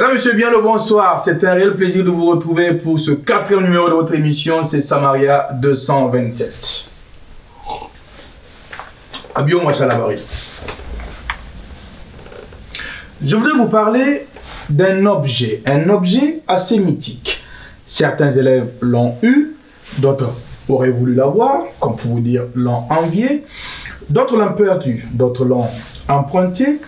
Mesdames, Messieurs, bien le bonsoir. C'est un réel plaisir de vous retrouver pour ce 4e numéro de votre émission. C'est Samaria 227. Abio Machalabari. Je voudrais vous parler d'un objet assez mythique. Certains élèves l'ont eu, d'autres auraient voulu l'avoir, comme pour vous dire, l'ont envié. D'autres l'ont perdu, d'autres l'ont emprunté.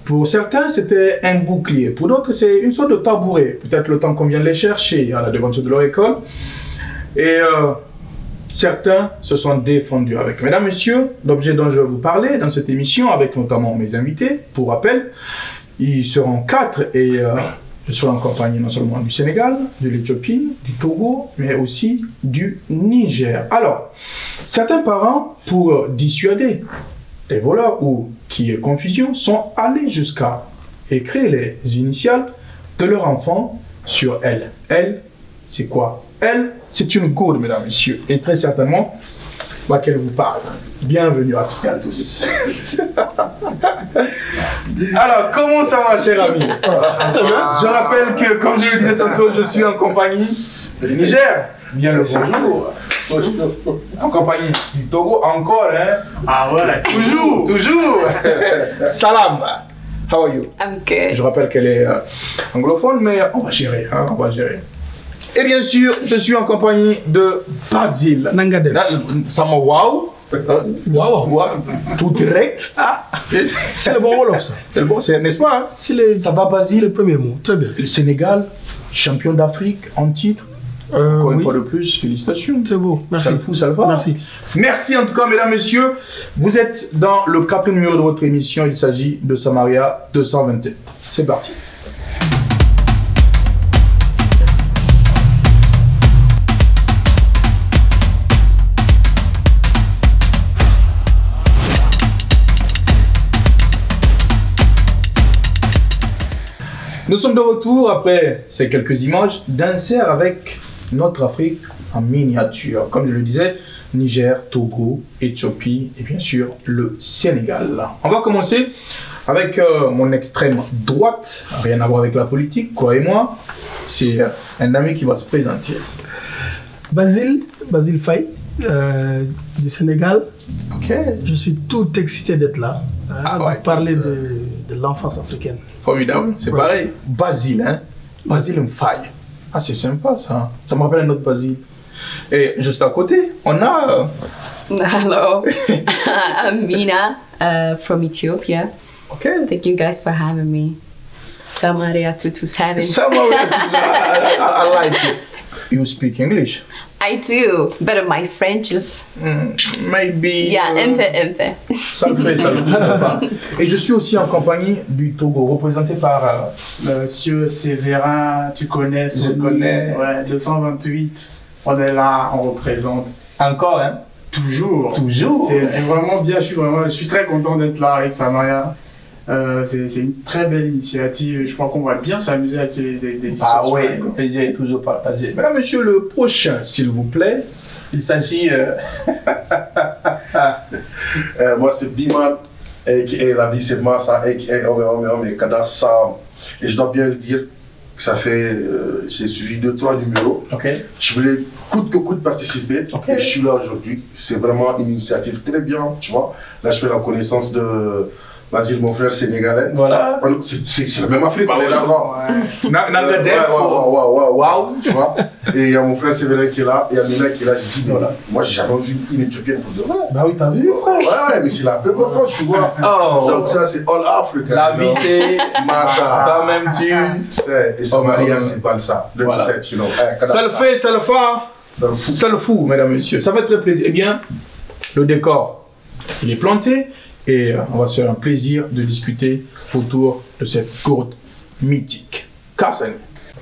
Pour certains, c'était un bouclier. Pour d'autres, c'est une sorte de tabouret. Peut-être le temps qu'on vient les chercher à la devanture de leur école. Et certains se sont défendus avec. Mesdames, Messieurs, l'objet dont je vais vous parler dans cette émission, avec notamment mes invités, pour rappel, ils seront 4 et je serai en compagnie non seulement du Sénégal, de l'Éthiopie, du Togo, mais aussi du Niger. Alors, certains parents, pour dissuader les voleurs ou qu'il y ait confusion, sont allés jusqu'à écrire les initiales de leur enfant sur elle. Elle, c'est quoi? Elle, c'est une gourde, mesdames, messieurs, et très certainement, qu'elle vous parle. Bienvenue à toutes et à tous. Alors, comment ça va, cher ami? Je rappelle que, comme je le disais tantôt, je suis en compagnie du Niger. Bien le bonjour. En compagnie du Togo encore, hein? Ah ouais, toujours. Salam. How are you? I'm good. Je rappelle qu'elle est anglophone, mais on va gérer, hein, on va gérer. Et bien sûr, je suis en compagnie de Basile. Nangadef. Sama wow. Wow. Tout direct. Ah, c'est le bon Wolof, ça. C'est le bon, n'est-ce pas? Hein? Ça va, Basile? Le premier mot, très bien. Le Sénégal, champion d'Afrique en titre. Encore une fois de plus, félicitations. C'est beau, merci. Ça le va. Merci. Merci en tout cas, mesdames, messieurs. Vous êtes dans le 4e numéro de votre émission. Il s'agit de Samaria 227. C'est parti. Nous sommes de retour après ces quelques images d'insert avec notre Afrique en miniature. Comme je le disais, Niger, Togo, Éthiopie et bien sûr le Sénégal. On va commencer avec mon extrême droite, rien à voir avec la politique, croyez-moi. C'est un ami qui va se présenter. Basile Faye, du Sénégal. Ok. Je suis tout excité d'être là, de parler de l'enfance africaine. Formidable, c'est pareil. Basile, hein? Basile Faye. Ah, c'est sympa ça. Ça me rappelle un autre Basile. Et juste à côté, on a... Hello, I'm Mina from Ethiopia. Okay. Thank you guys for having me. Samaria 227. Samaria 227. I like it. You speak English? I do, but my French is... Maybe... Yeah, un peu. Ça le fait. Et je suis aussi en compagnie du Togo, représenté par... Monsieur Séverin, tu connais, Je connais. Ouais, 228. On est là, on représente. Encore, hein? Toujours. Toujours. C'est vraiment bien, je suis très content d'être là avec Samaria. C'est une très belle initiative. Je crois qu'on va bien s'amuser avec des histoires. Ah oui, le plaisir est toujours partagé. Mesdames, Messieurs, le prochain, s'il vous plaît, il s'agit... Moi, c'est Biman, et la vie, c'est Massa, et Kada Sam. Et je dois bien le dire, ça fait... j'ai suivi 2-3 numéros. Ok. Je voulais coûte que coûte participer. Okay. Et je suis là aujourd'hui. C'est vraiment une initiative très bien, tu vois. Là, je fais la connaissance de... Basile, mon frère sénégalais. Voilà. C'est la même Afrique, on est là-bas. Nangadef. Waouh, tu vois. Et il y a mon frère Séverin qui est là, et il y a Mina qui est là. J'ai dit, voilà. Moi, j'ai jamais vu une Éthiopienne pour de vrai. Bah oui, t'as vu, frère. Ouais, mais c'est la première fois, tu vois. Oh. Donc, ça, c'est All Africa. La vie, c'est Massa. toi-même, tu. Et Samaria, c'est pas ça. 2007, tu vois. Ça le fait, ça le fait. Ça le fout, mesdames, messieurs. Ça fait très plaisir. Eh bien, le décor, il est planté. Et on va se faire un plaisir de discuter autour de cette gourde mythique. Carson.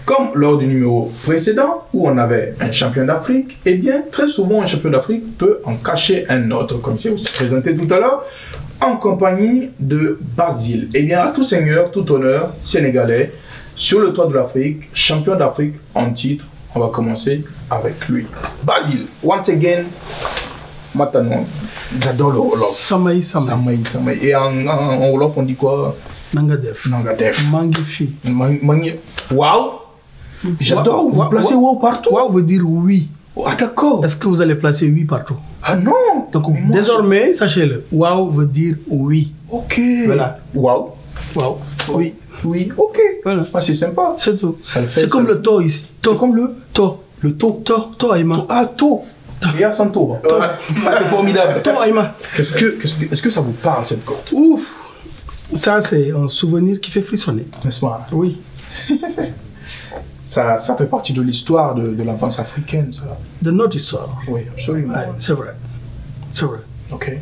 Comme lors du numéro précédent, où on avait un champion d'Afrique, eh bien, très souvent, un champion d'Afrique peut en cacher un autre, comme c'est aussi présenté tout à l'heure, en compagnie de Basile. Eh bien, à tout seigneur, tout honneur, sénégalais, sur le toit de l'Afrique, champion d'Afrique en titre, on va commencer avec lui. Basile, once again, maintenant, j'adore le Wolof. Samaï. Et en Wolof, on dit quoi? Nangadef. Nangadef. Mangifi. Waouh. J'adore. Vous placez wow partout. Wow veut dire oui. Ah d'accord. Est-ce que vous allez placer oui partout? Ah non. Donc désormais, sachez-le, wow veut dire oui. Ok. Voilà. Wow. Wow. Oui. Oui. Ok. Voilà. Ah, c'est sympa. C'est tout. C'est comme le to ici. C'est comme le to. Le to. To Aïma. Ah to. Et à son tour. C'est formidable. To Aïma. Est-ce que ça vous parle cette côte? Ouf. Ça c'est un souvenir qui fait frissonner. N'est-ce pas? Oui. Ça fait partie de l'histoire de l'enfance africaine, ça. De notre histoire. Oui, absolument. Ouais, c'est vrai. C'est vrai. Ok.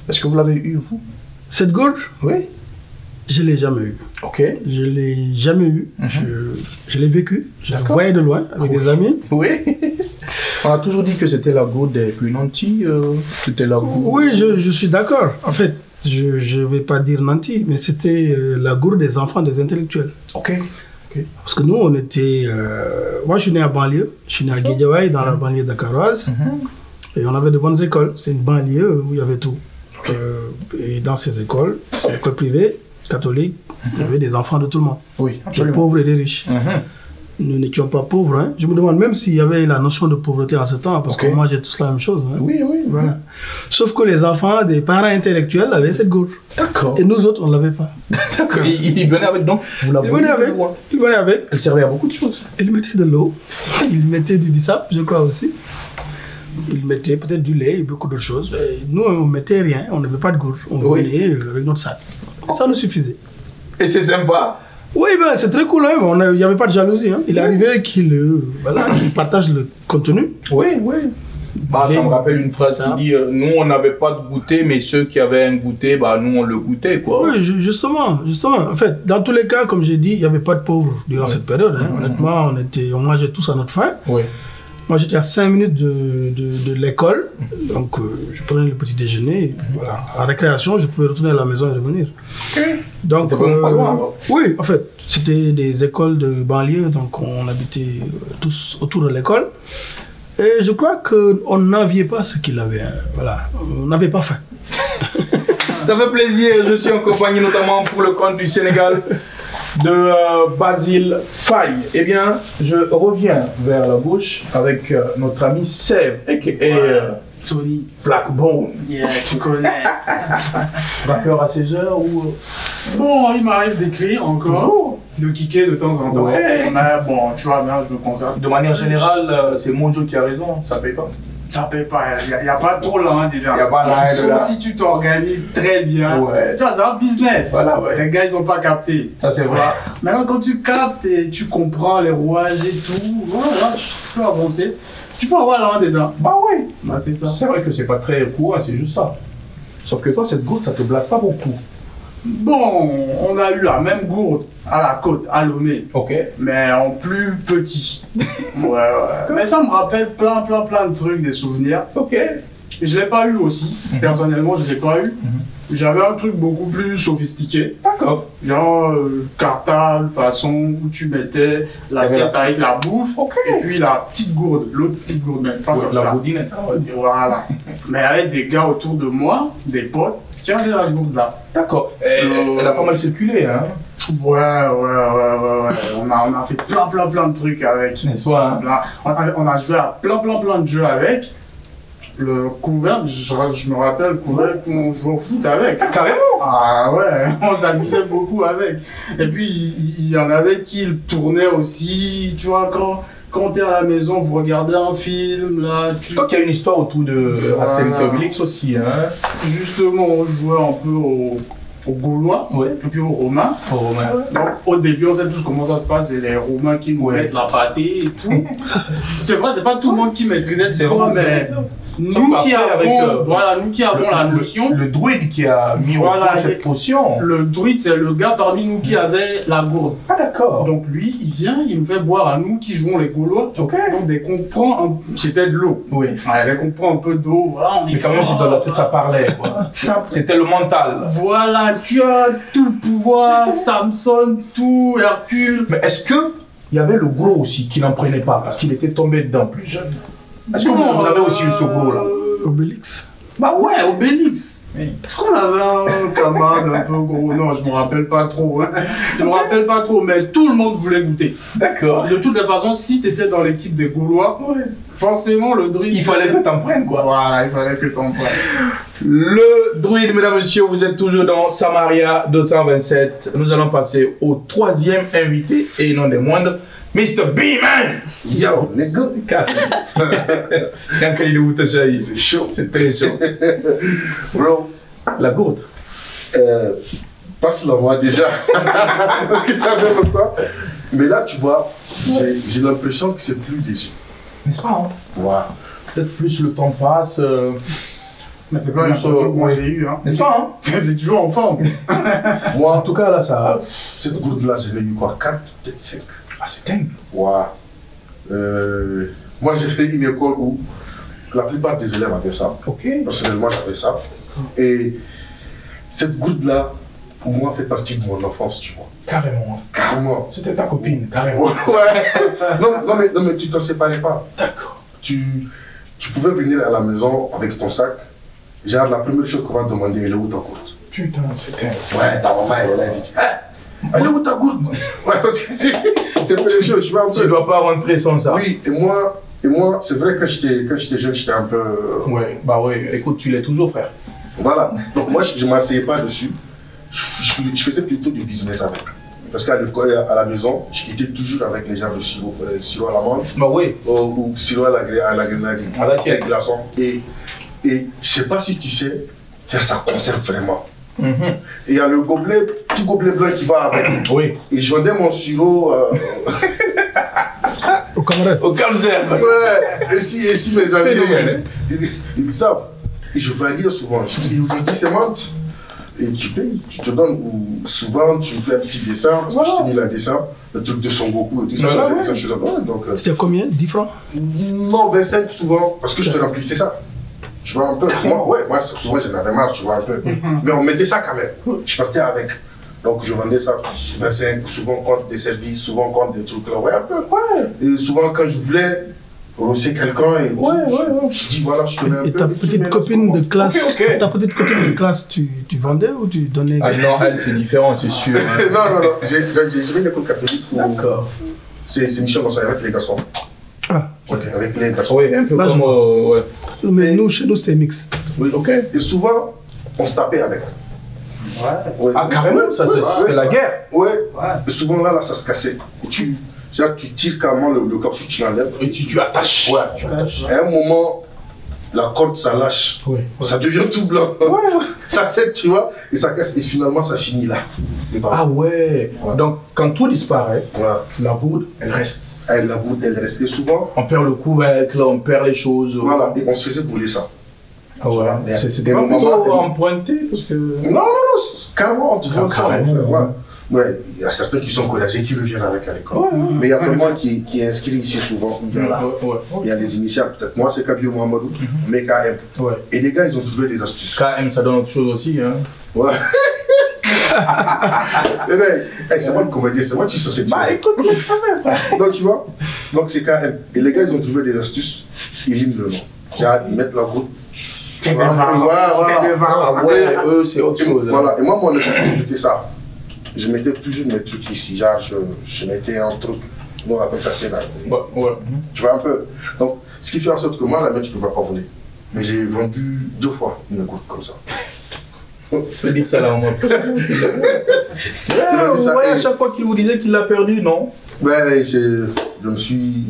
Est-ce que vous l'avez eu, vous? Cette gorge? Oui. Je ne l'ai jamais eu. Ok. Je ne l'ai jamais eu. Je l'ai vécu. Je la voyais de loin avec des amis. Oui. On a toujours dit que c'était la gourde des plus nantis. C'était la gourde... Oui, je suis d'accord. En fait, je ne vais pas dire nanti, mais c'était la gourde des enfants, des intellectuels. Ok. Parce que nous, on était... moi, je suis né à banlieue. Je suis né à Guédiawaye, dans la banlieue dakaroise. Et on avait de bonnes écoles. C'est une banlieue où il y avait tout. Et dans ces écoles, c'est l'école privée, catholique, il y avait des enfants de tout le monde. Oui, des pauvres et des riches. Nous n'étions pas pauvres. Hein. Je me demande même s'il y avait la notion de pauvreté en ce temps, parce que moi, j'ai tous la même chose. Hein. Oui. Voilà. Sauf que les enfants des parents intellectuels avaient cette gourde. D'accord. Et nous autres, on ne l'avait pas. D'accord. Ils venaient avec, donc vous l'avez. Ils venaient avec. Elle servait à beaucoup de choses. Ils mettaient de l'eau. Ils mettaient du bissap, je crois aussi. Ils mettaient peut-être du lait et beaucoup de choses. Et nous, on ne mettait rien. On n'avait pas de gourde. On venait avec notre sac. Ça nous suffisait. Et c'est sympa. Oui, ben, c'est très cool. Hein. Il n'y avait pas de jalousie. Hein. Il est arrivé qu'il partage le contenu. Oui. Bah, ça me rappelle une phrase qui dit nous, on n'avait pas de goûter, mais ceux qui avaient un goûter, bah, nous, on le goûtait. Quoi. Oui, justement. En fait, dans tous les cas, comme j'ai dit, il n'y avait pas de pauvres durant cette période. Hein. Honnêtement, on mangeait tous à notre faim. Oui. Moi, j'étais à 5 minutes de l'école, donc je prenais le petit déjeuner. Et puis, voilà. À la récréation, je pouvais retourner à la maison et revenir. Donc, pas loin, oui, en fait, c'était des écoles de banlieue, donc on habitait tous autour de l'école. Et je crois qu'on n'enviait pas ce qu'il avait. Hein. Voilà, on n'avait pas faim. Ça fait plaisir, je suis en compagnie notamment pour le compte du Sénégal de Basile Faye. Eh bien, je reviens vers la gauche avec notre ami Seb et Sony Blackbone. Yeah, tu connais. Rappeur à 16 heures ou... Bon, il m'arrive d'écrire encore. Toujours. De kicker de temps en temps. Ouais. Mais bon, tu vois bien, je me concentre. De manière générale, c'est Mojo qui a raison, ça paye pas. Ça paye pas, il n'y a pas trop là dedans. Il n'y a pas là. Sauf si tu t'organises très bien. Ouais. Tu vois, c'est un business. Voilà, ouais. Les gars, ils n'ont pas capté. Ça, c'est vrai. Maintenant, quand tu captes et tu comprends les rouages et tout, voilà, tu peux avancer. Tu peux avoir là dedans. Bah oui. Bah, c'est ça. C'est vrai que c'est pas très courant, c'est juste ça. Sauf que toi, cette gourde, ça te blasse pas beaucoup. Bon, on a eu la même gourde à la côte, à Lomé. Ok. Mais en plus petit. Ouais. Mais ça me rappelle plein de trucs, des souvenirs. Ok. Je l'ai pas eu aussi. Personnellement, je l'ai pas eu. J'avais un truc beaucoup plus sophistiqué. D'accord. Genre cartable, façon où tu mettais l'assiette avec la bouffe. Et puis la petite gourde, l'autre petite gourde, mais pas comme la ça. gourdinette. Voilà. Mais avec des gars autour de moi, des potes, qui avaient la gourde là. D'accord. Elle a pas mal circulé, hein. Ouais. On a fait plein de trucs avec. N'est-ce pas, hein? On a joué à plein de jeux avec. Le couvercle, je me rappelle le couvercle qu'on jouait au foot avec. Carrément. Ah ouais, on s'amusait beaucoup avec. Et puis il y en avait qui le tournaient aussi, tu vois, quand t'es à la maison, vous regardez un film, là... Je crois qu'il y a une histoire autour de Astérix et Obélix aussi, hein. Justement, on jouait un peu aux Gaulois, et puis aux Romains. Donc au début, on sait tous comment ça se passe, c'est les Romains qui nous mettent la pâtée et tout. C'est vrai, c'est pas tout le monde qui maîtrisait ce sport, mais... Nous qui avons la notion. Le druide qui a mis en place cette potion. Le druide, c'est le gars parmi nous qui avait la gourde. Ah, d'accord. Donc lui, il vient, il nous fait boire à nous qui jouons les Gaulois. Ok. Donc dès qu'on prend, c'était de l'eau. Oui. Dès qu'on prend un peu d'eau, voilà, on est. Mais quand même, dans la tête, ça parlait, quoi. C'était le mental. Voilà, tu as tout le pouvoir, Samson, tout, Hercule. Mais est-ce que il y avait le gros aussi qui n'en prenait pas parce qu'il était tombé dedans plus jeune? Est-ce que vous avez aussi eu ce gros là? Obélix. Bah ouais, Obélix. Est-ce qu'on avait un camarade un peu gros? Non, je me rappelle pas trop. Hein. Je me rappelle pas trop, mais tout le monde voulait goûter. D'accord. De toutes les façons, si tu étais dans l'équipe des Gaulois, forcément le druide. Il fallait que t'en prennes, quoi. Voilà, il fallait que t'en prennes. Le druide, mesdames, messieurs, vous êtes toujours dans Samaria 227. Nous allons passer au troisième invité et non des moindres, Mr. B-Man. Yo, nigga. Casse. Quand il est où, C'est chaud. c'est très chaud. Bro, La gourde. passe-la moi déjà. Parce que ça fait longtemps. Mais là, tu vois, j'ai l'impression que c'est plus léger. N'est-ce pas, hein? Voilà. Peut-être plus le temps passe. Mais c'est pas l'impression que moi j'ai eu. Hein. N'est-ce pas, hein? C'est toujours en forme. Moi, En tout cas, là, ça. cette gourde-là, j'avais eu quoi, 4, peut-être 5. Ah, c'est dingue. Voilà. Moi, j'ai fait une école où la plupart des élèves avaient ça. Ok. Personnellement, j'avais ça. Et cette gourde-là, pour moi, fait partie de mon enfance, tu vois. Carrément. Carrément. C'était ta copine, carrément. Ouais. Non, mais tu t'en séparais pas. D'accord. Tu pouvais venir à la maison avec ton sac. Genre, la première chose qu'on va te demander, elle est où ta gourde? Putain, c'est dingue. Ouais, ta maman, elle est là, elle dit, elle est où ta gourde? Ouais, parce que c'est pas des choses, tu vois un peu. Tu dois pas rentrer sans ça. Oui, et moi c'est vrai que quand j'étais jeune, j'étais un peu. Ouais, bah ouais, écoute, tu l'es toujours, frère. Voilà. Donc moi, je ne m'asseyais pas dessus. Je faisais plutôt du business avec. Parce qu'à l'école, à la maison, j'étais toujours avec les gens de sirop à la menthe Bah ouais. ou sirop à la grenadine. À la tienne. Avec glaçon. Et je ne sais pas si tu sais que ça conserve vraiment. Mhm. Et il y a le gobelet, tout gobelet blanc qui va avec. Oui. Et je vendais mon sirop. Au camarade. Au Kamzer. Ouais, et si mes amis, Phénomène. ils savent. Et je varie souvent. Je dis, aujourd'hui c'est menthe. Et tu payes, tu te donnes, ou souvent tu me fais un petit dessin, parce que je t'ai mis le dessin, le truc de Son Goku et tout ça, Voilà, ouais. Je donc, C'était combien? 10 francs? non, 25 souvent, parce que je te remplissais ça. Tu vois un peu. Moi souvent j'en avais marre, tu vois un peu. Mais on mettait ça quand même. Je partais avec. Donc je vendais ça 25, souvent contre des services, souvent contre des trucs là, ouais, un peu. Ouais. Et souvent quand je voulais rosser quelqu'un et tout, je dis voilà, je tenais un peu. Et ta petite copine de classe, ta petite copine de classe, tu vendais ou tu donnais? Ah non, elle, c'est différent, c'est sûr. Hein. Non, j'ai une école catholique où D'accord. c'est mission qu'on soit avec les garçons. Ah, Ok, avec les garçons. Oui, un peu Là, comme. Ouais. mais nous, chez nous, c'était mix. Oui. Ok. Et souvent, on se tapait avec. Ouais. Ah, carrément, ça, c'est la guerre. Ouais. Et souvent là, ça se cassait. Et tu tires carrément le caoutchouc, tu l'enlèves. Et tu attaches. Ouais. Tu attaches. À un moment, la corde, ça lâche. Oui. Ça devient tout blanc. Ça sèche, tu vois, et ça casse. Et finalement, ça finit là. Ah ouais. Donc, quand tout disparaît, Voilà. la gourde, elle reste. La goutte, elle restait souvent. On perd le couvercle, on perd les choses. Voilà, et on se faisait brûler ça. Ah ouais. C'était pas moments, plutôt emprunté parce que. Non, carrément, on te vend ça. Carrément. Ouais, il y a certains qui sont courageux qui reviennent avec à l'école. Mais il y a vraiment qui est inscrit ici souvent. Là. Il y a les initiales, peut-être. Moi, c'est Kabir Mohamedou, mais KM. Ouais. Et les gars, ils ont trouvé des astuces. KM, ça donne autre chose aussi. Hein. Ouais. C'est moi le comédien, c'est moi qui suis censé dire. Bah écoute, Donc, tu vois, donc c'est KM. Et les gars, ils ont trouvé des astuces, ils liment le nom. Genre, ils mettent la goutte. c'est des vins. Ouais, eux, c'est autre chose. Voilà, et moi, mon astuce, c'était ça. Je mettais toujours mes trucs ici, genre je mettais un truc, nous on appelle ça sénat. Ouais. Tu vois un peu. Donc, ce qui fait en sorte que moi, la main, tu ne peux pas voler. Mais j'ai vendu 2 fois une goutte comme ça. Je veux dire ça là en mode. Ouais, à chaque fois qu'il vous disait qu'il l'a perdu, non? Ouais, je me suis.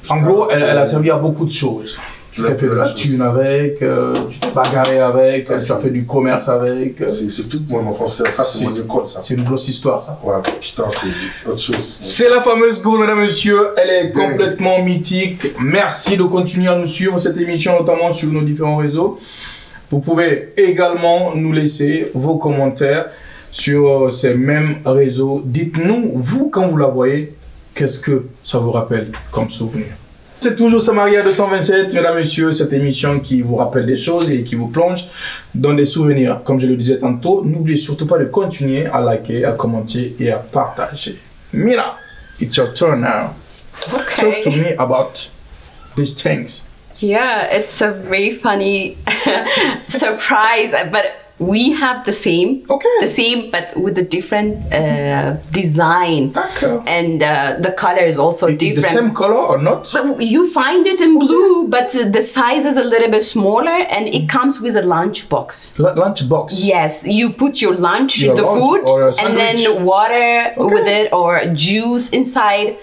En gros, elle a servi à beaucoup de choses. Tu as fait de la thune avec, tu t'es bagarré avec, tu as fait du commerce avec. C'est toute mon enfance, ça c'est mon école ça. C'est une grosse histoire ça. Ouais, putain, c'est autre chose. C'est la fameuse gourde, mesdames et messieurs, elle est complètement mythique. Merci de continuer à nous suivre cette émission, notamment sur nos différents réseaux. Vous pouvez également nous laisser vos commentaires sur ces mêmes réseaux. Dites-nous, vous, quand vous la voyez, qu'est-ce que ça vous rappelle comme souvenir? C'est toujours Samaria 227, mesdames et messieurs, cette émission qui vous rappelle des choses et qui vous plonge dans des souvenirs. Comme je le disais tantôt, n'oubliez surtout pas de continuer à liker, à commenter et à partager. Mira, it's your turn now. Okay. Talk to me about these things. Yeah, it's a very funny surprise, but we have the same. Okay. The same, but with a different design. D'accord. And the color is also different. The same color or not? But you find it in blue, but the size is a little bit smaller, and it comes with a lunch box. Lunch box. Yes, you put your lunch, Your the lunch food, or a and sandwich. then water with it or juice inside.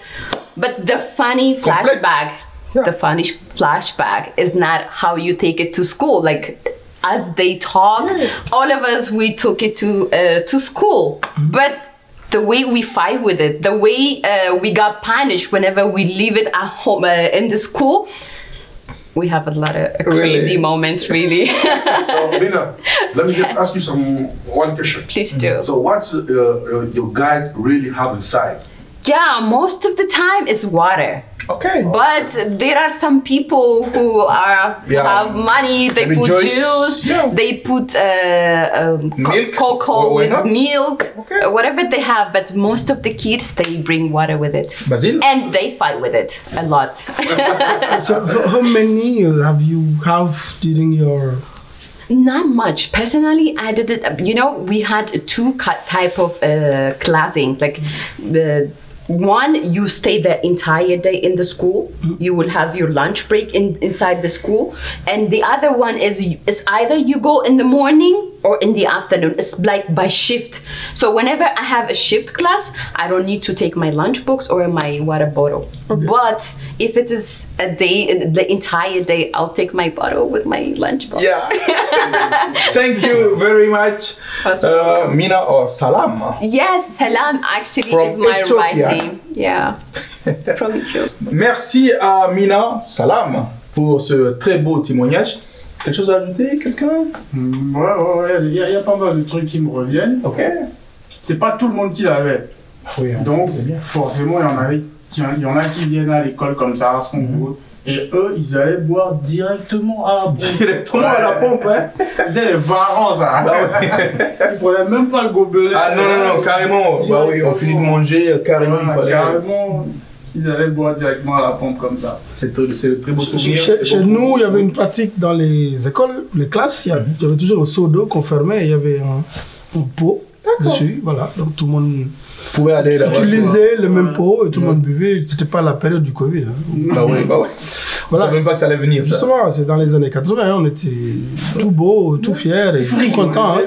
But the funny Complex. flashback, the funny flashback is not how you take it to school. Like as they talk, all of us we took it to school, but the way we fight with it, the way we got punished whenever we leave it at home in the school. We have a lot of crazy moments, really. So, Mina, let me just ask you one question. Please do. So, what's you guys really have inside? Yeah, most of the time it's water. Okay. But there are some people who have money, they Maybe put juice. juice, Yeah. they put Milk? cocoa Why with not? milk, Okay. whatever they have. But most of the kids, they bring water with it. Basil? And they fight with it a lot. So how many have you have during your... Not much. Personally, I did it. You know, we had two type of classing. Like one, you stay the entire day in the school. You will have your lunch break inside the school, and the other one is either you go in the morning or in the afternoon. It's like by shift. So whenever I have a shift class, I don't need to take my lunch box or my water bottle. Okay. But if it is a day, the entire day, I'll take my bottle with my lunch box. Yeah. Thank you very much, Mina or Salam. Yes, Salam actually From is my Ethiopia. right name. Yeah, from Ethiopia. Merci à Mina, Salam, pour ce très beau témoignage. Quelque chose à ajouter, quelqu'un? Ouais, il y a pas mal de trucs qui me reviennent. Ok. C'est pas tout le monde qui l'avait. Oui, Donc, c'est bien. forcément, il y en a qui viennent à l'école comme ça, à son groupe. Et eux, ils allaient boire directement à la pompe. Directement à la pompe, hein? C'était les varans, ça. Ils prenaient même pas le gobelet. Ah non, carrément. Bah oui, on finit de manger, carrément, il fallait... Carrément, ils allaient boire directement à la pompe comme ça. C'est le très beau souvenir. Chez nous, il y avait une pratique dans les écoles, les classes. Il y avait toujours un seau d'eau qu'on fermait et il y avait un pot dessus. Voilà, donc tout le monde pouvait aller là-bas. Utilisait le même pot et tout le monde buvait. C'était pas la période du Covid. Hein. Bah oui. Voilà, on savait même pas que ça allait venir. Justement, c'est dans les années 80, hein, on était tout beau, tout fiers et tout contents. Hein.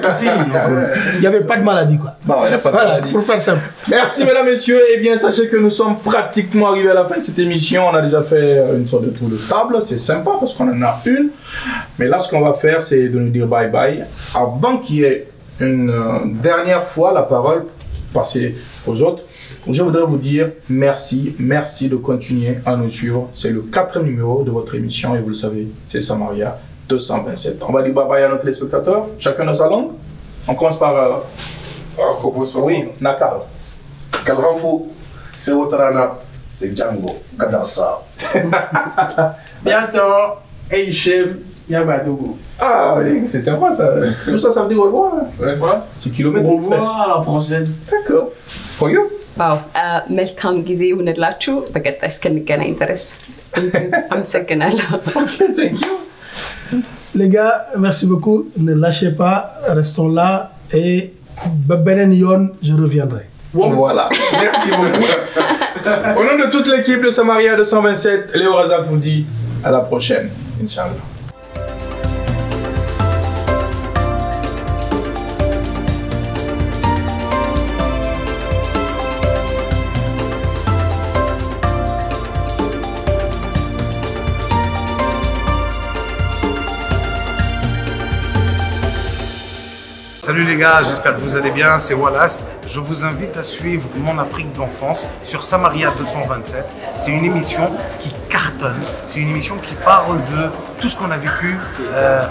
Il n'y avait pas de maladie, quoi. Bah, il n'y a pas de maladie. Pour faire simple. Merci, mesdames, messieurs. Eh bien, sachez que nous sommes pratiquement arrivés à la fin de cette émission. On a déjà fait une sorte de tour de table. C'est sympa parce qu'on en a une. Mais là, ce qu'on va faire, c'est de nous dire bye-bye. Avant qu'il y ait une dernière fois la parole passer aux autres, je voudrais vous dire merci de continuer à nous suivre. C'est le 4e numéro de votre émission et vous le savez, c'est Samaria 227. On va dire bye bye à nos téléspectateurs, chacun dans sa langue. On commence par... oui, Nakar. Kalhamfou, c'est Otarana, c'est Django, Kadassa. Bientôt, Eichem, Yabadougou. Ah oui, c'est sympa ça. Tout ça, ça veut dire au revoir. Ouais. 6 km. Au revoir, à la prochaine. D'accord. For you? Wow. Melkan gizi unedlachu, baget esken interest. Amsekenala. Ok, thank you. Les gars, merci beaucoup. Ne lâchez pas, restons là et Benen Yon, je reviendrai. Voilà. Merci beaucoup. Au nom de toute l'équipe de Samaria 227, Léo Razak vous dit à la prochaine. Inch'Allah. Salut les gars, j'espère que vous allez bien, c'est Wallace. Je vous invite à suivre Mon Afrique d'enfance sur Samaria 227. C'est une émission qui cartonne, c'est une émission qui parle de tout ce qu'on a vécu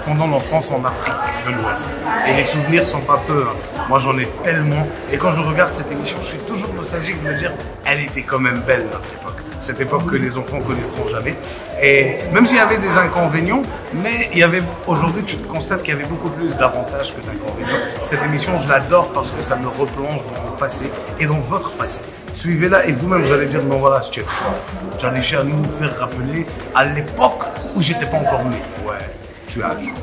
pendant l'enfance en Afrique de l'Ouest. Et les souvenirs sont pas peu, hein. Moi j'en ai tellement. Et quand je regarde cette émission, je suis toujours nostalgique de me dire, elle était quand même belle notre époque. Cette époque que les enfants connaîtront jamais. Et même s'il y avait des inconvénients, mais il y avait aujourd'hui, tu te constates qu'il y avait beaucoup plus d'avantages que d'inconvénients. Cette émission, je l'adore parce que ça me replonge dans mon passé et dans votre passé. Suivez-la et vous-même, vous allez dire, non voilà, tu es fort. Tu as réussi à nous faire rappeler à l'époque ou j'étais pas encore né. Ouais, tu as âge.